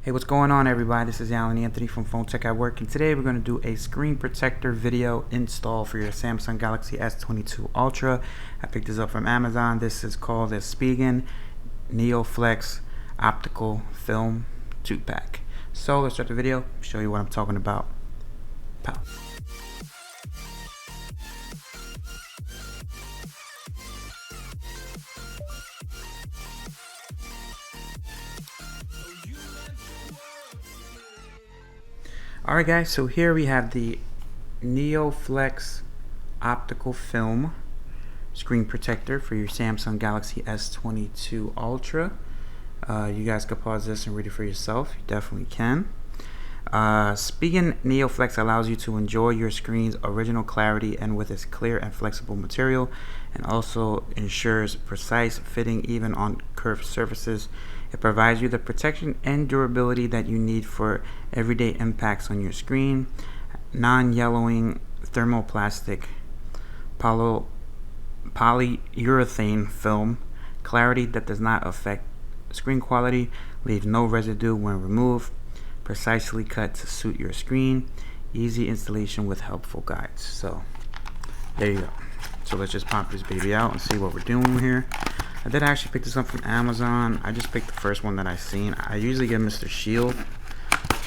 Hey, what's going on, everybody? This is Alan Anthony from Phone Tech at Work, and today we're going to do a screen protector video install for your Samsung Galaxy S22 Ultra. I picked this up from Amazon. This is called the Spigen Neo Flex optical film 2-pack. So let's start the video, show you what I'm talking about. Pow. Alright guys, so here we have the Neo Flex optical film screen protector for your Samsung Galaxy S22 Ultra. You guys can pause this and read it for yourself. You definitely can. Spigen Neo Flex allows you to enjoy your screen's original clarity and with its clear and flexible material, and also ensures precise fitting even on curved surfaces. It provides you the protection and durability that you need for everyday impacts on your screen. Non-yellowing thermoplastic polyurethane film, clarity that does not affect screen quality, leaves no residue when removed, precisely cut to suit your screen, easy installation with helpful guides. So there you go. So let's just pop this baby out and see what we're doing here. I did actually pick this up from Amazon. I just picked the first one that I seen. I usually get Mr. Shield,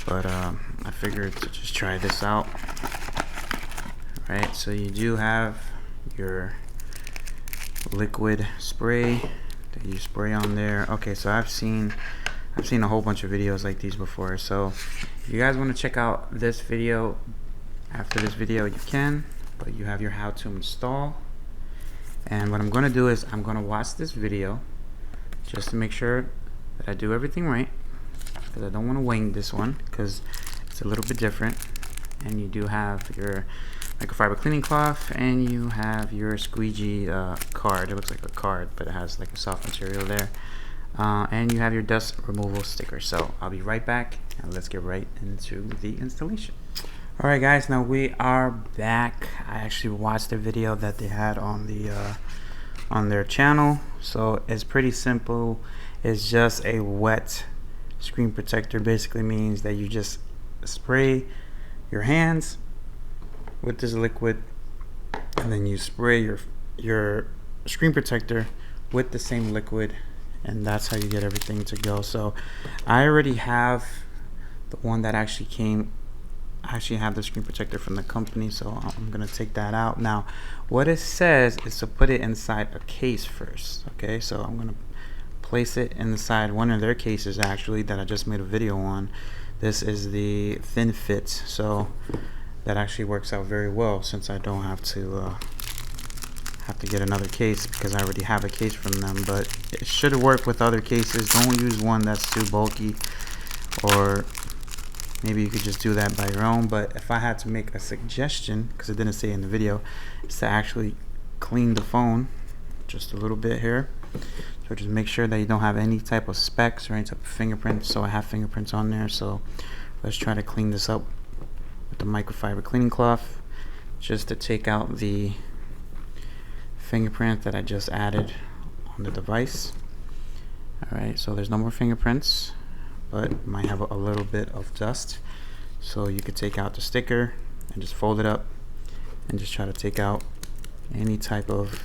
but I figured to just try this out. Right, so you do have your liquid spray that you spray on there. Okay, so I've seen a whole bunch of videos like these before. So if you guys want to check out this video, after this video you can, but you have your how to install. And what I'm going to do is I'm going to watch this video just to make sure that I do everything right, because I don't want to wing this one because it's a little bit different. And you do have your microfiber cleaning cloth, and you have your squeegee card. It looks like a card, but it has like a soft material there. And you have your dust removal sticker. So I'll be right back, and let's get right into the installation. Alright guys, now we are back. I actually watched the video that they had on the on their channel. So it's pretty simple. It's just a wet screen protector. Basically means that you just spray your hands with this liquid, and then you spray your screen protector with the same liquid, and that's how you get everything to go. So I already have the one that actually came. I actually have the screen protector from the company, so I'm gonna take that out. Now what it says is to put it inside a case first. Okay, so I'm gonna place it inside one of their cases actually that I just made a video on. This is the thin fit, so that actually works out very well since I don't have to get another case, because I already have a case from them. But it should work with other cases. Don't use one that's too bulky, or maybe you could just do that by your own. But if I had to make a suggestion, because it didn't say in the video, is to actually clean the phone just a little bit here. So just make sure that you don't have any type of specks or any type of fingerprints. So I have fingerprints on there, so let's try to clean this up with the microfiber cleaning cloth, just to take out the fingerprint that I just added on the device. Alright, so there's no more fingerprints, but might have a little bit of dust. So you could take out the sticker and just fold it up and just try to take out any type of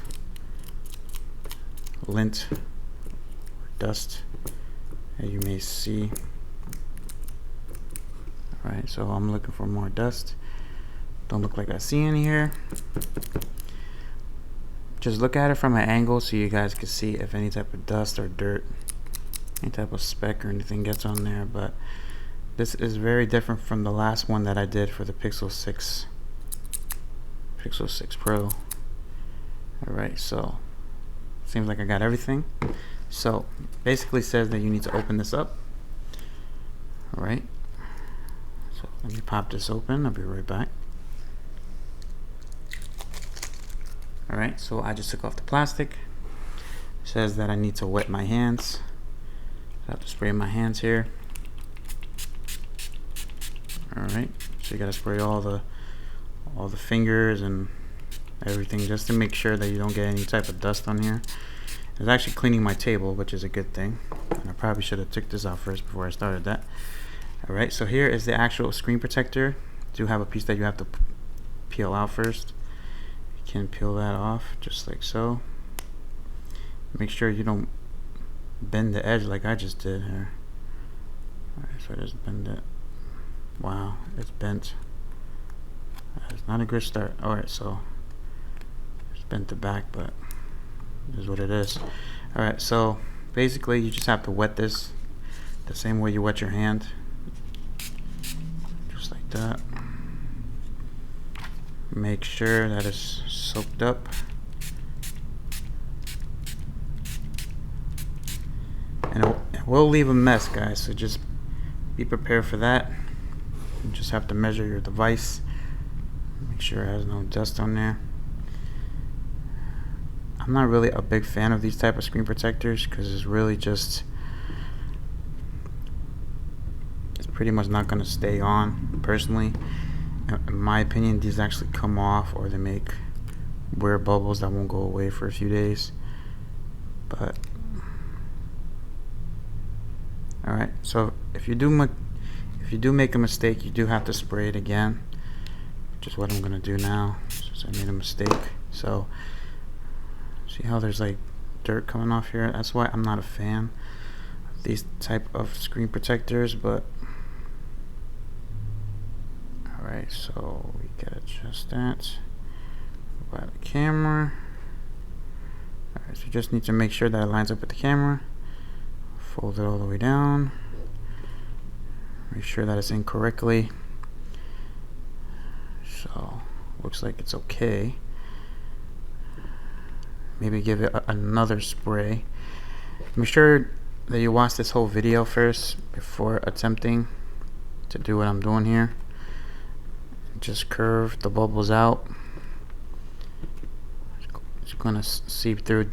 lint or dust that you may see. Alright, so I'm looking for more dust. Don't look like I see any here. Just look at it from an angle so you guys can see if any type of dust or dirt, any type of speck or anything gets on there. But this is very different from the last one that I did for the Pixel 6 Pro. Alright, so seems like I got everything. So basically says that you need to open this up. Alright, so let me pop this open. I'll be right back. Alright, so I just took off the plastic. It says that I need to wet my hands. I have to spray my hands here. Alright, so you gotta spray all the fingers and everything, just to make sure that you don't get any type of dust on here. It's actually cleaning my table, which is a good thing. And I probably should have took this out first before I started that. Alright, so here is the actual screen protector. You do have a piece that you have to peel out first. You can peel that off just like so. Make sure you don't bend the edge like I just did here. Alright, so I just bend it. Wow, it's bent. It's not a good start. Alright, so just bent the back, but this is what it is. Alright, so basically you just have to wet this the same way you wet your hand. Just like that. Make sure that it's soaked up. And it will leave a mess, guys, so just be prepared for that. You just have to measure your device. Make sure it has no dust on there. I'm not really a big fan of these type of screen protectors because it's really just, it's pretty much not going to stay on. Personally, in my opinion, these actually come off, or they make weird bubbles that won't go away for a few days. But alright, so if you do make a mistake, you do have to spray it again, which is what I'm gonna do now since I made a mistake. So see how there's like dirt coming off here? That's why I'm not a fan of these type of screen protectors. But alright, so we gotta adjust that by the camera. Alright, so you just need to make sure that it lines up with the camera. Fold it all the way down. Make sure that it's in correctly. So looks like it's okay. Maybe give it another spray. Make sure that you watch this whole video first before attempting to do what I'm doing here. Just curve the bubbles out. It's gonna seep through.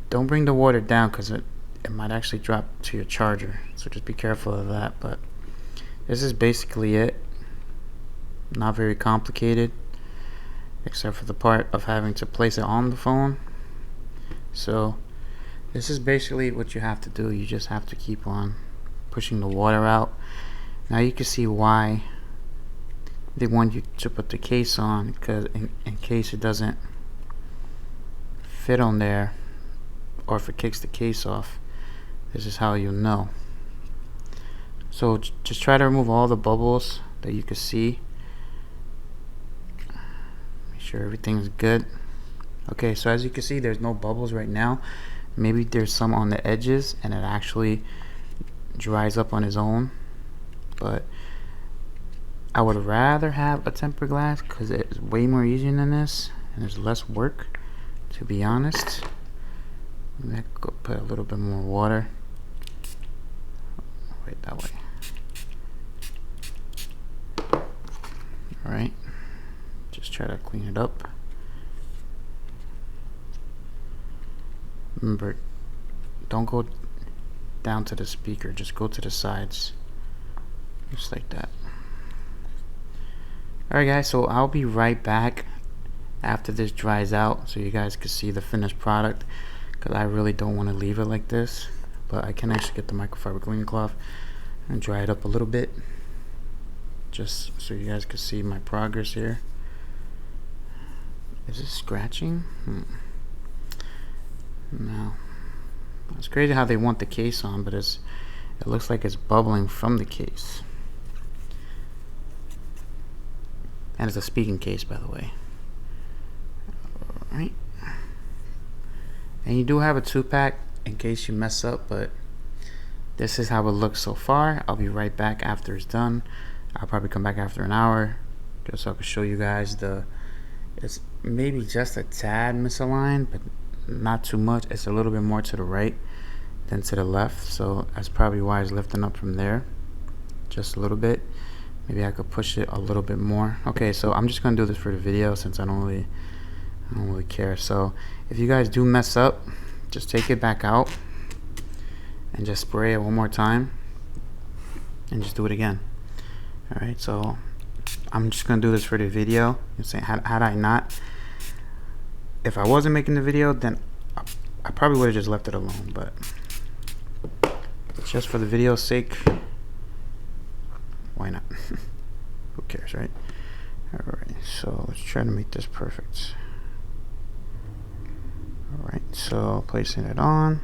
Don't bring the water down because it might actually drop to your charger, so just be careful of that. But this is basically it. Not very complicated, except for the part of having to place it on the phone. So this is basically what you have to do. You just have to keep on pushing the water out. Now you can see why they want you to put the case on, because in case it doesn't fit on there, or if it kicks the case off, this is how you know. So just try to remove all the bubbles that you can see. Make sure everything's good. Okay, so as you can see, there's no bubbles right now. Maybe there's some on the edges and it actually dries up on its own, but I would rather have a tempered glass because it's way more easier than this and there's less work, to be honest. Maybe I could go put a little bit more water. Right that way. Alright. Just try to clean it up. Remember, don't go down to the speaker, just go to the sides. Just like that. Alright guys, so I'll be right back after this dries out so you guys can see the finished product, because I really don't want to leave it like this. But I can actually get the microfiber cleaning cloth and dry it up a little bit, just so you guys can see my progress here. Is it scratching? No. It's crazy how they want the case on, but it looks like it's bubbling from the case. And it's a Spigen case, by the way. Alright. And you do have a 2-pack in case you mess up, but this is how it looks so far. I'll be right back after it's done. I'll probably come back after an hour just so I can show you guys it's maybe just a tad misaligned, but not too much. It's a little bit more to the right than to the left, so that's probably why it's lifting up from there just a little bit. Maybe I could push it a little bit more. Okay, so I'm just gonna do this for the video since I don't really care. So if you guys do mess up, just take it back out and just spray it one more time and just do it again. Alright, so I'm just gonna do this for the video. You're saying, had I not, if I wasn't making the video, then I probably would have just left it alone, but just for the video's sake, why not? Who cares, right? Alright, so let's try to make this perfect. Alright, so placing it on.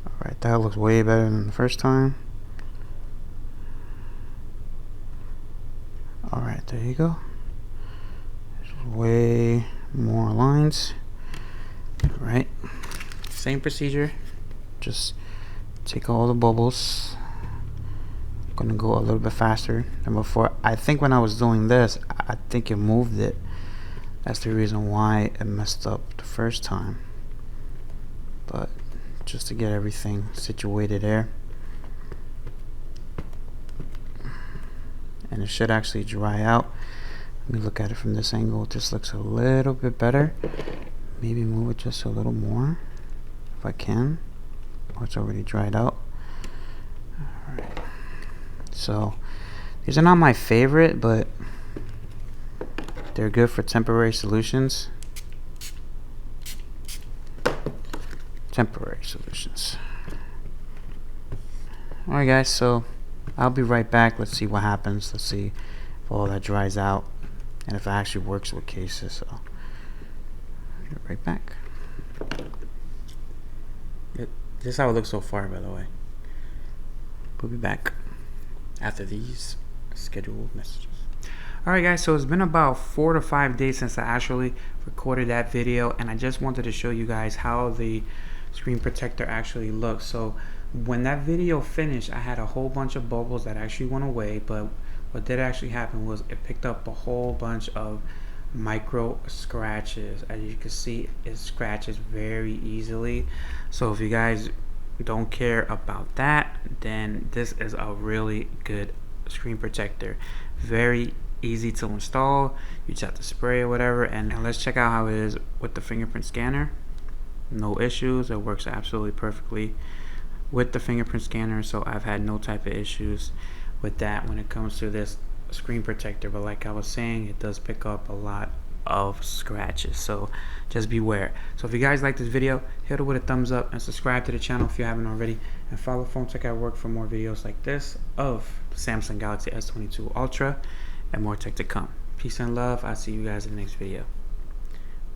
Alright, that looks way better than the first time. Alright, there you go. There's way more lines. Alright, same procedure. Just take all the bubbles. I'm gonna go a little bit faster than before. I think when I was doing this, I think it moved it. That's the reason why it messed up the first time. But just to get everything situated there. And it should actually dry out. Let me look at it from this angle. It just looks a little bit better. Maybe move it just a little more if I can. Oh, it's already dried out. Alright. So these are not my favorite, but they're good for temporary solutions. Temporary solutions. Alright guys, so I'll be right back. Let's see what happens. Let's see if all that dries out and if it actually works with cases. So I'll be right back. This is how it looks so far, by the way. We'll be back after these scheduled messages. Alright guys, so it's been about 4 to 5 days since I actually recorded that video, and I just wanted to show you guys how the screen protector actually looks. So when that video finished, I had a whole bunch of bubbles that actually went away, but what did actually happen was it picked up a whole bunch of micro scratches. As you can see, it scratches very easily. So if you guys don't care about that, then this is a really good screen protector. Very easy to install. You just have to spray or whatever. And let's check out how it is with the fingerprint scanner. No issues. It works absolutely perfectly with the fingerprint scanner, so I've had no type of issues with that when it comes to this screen protector. But like I was saying, it does pick up a lot of scratches, so just beware. So if you guys like this video, hit it with a thumbs up and subscribe to the channel if you haven't already, and follow Phone Tech at Work for more videos like this of the Samsung Galaxy S22 Ultra and more tech to come. Peace and love. I'll see you guys in the next video.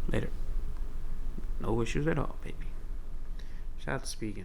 Later. No issues at all, baby. Shout out to Spigen.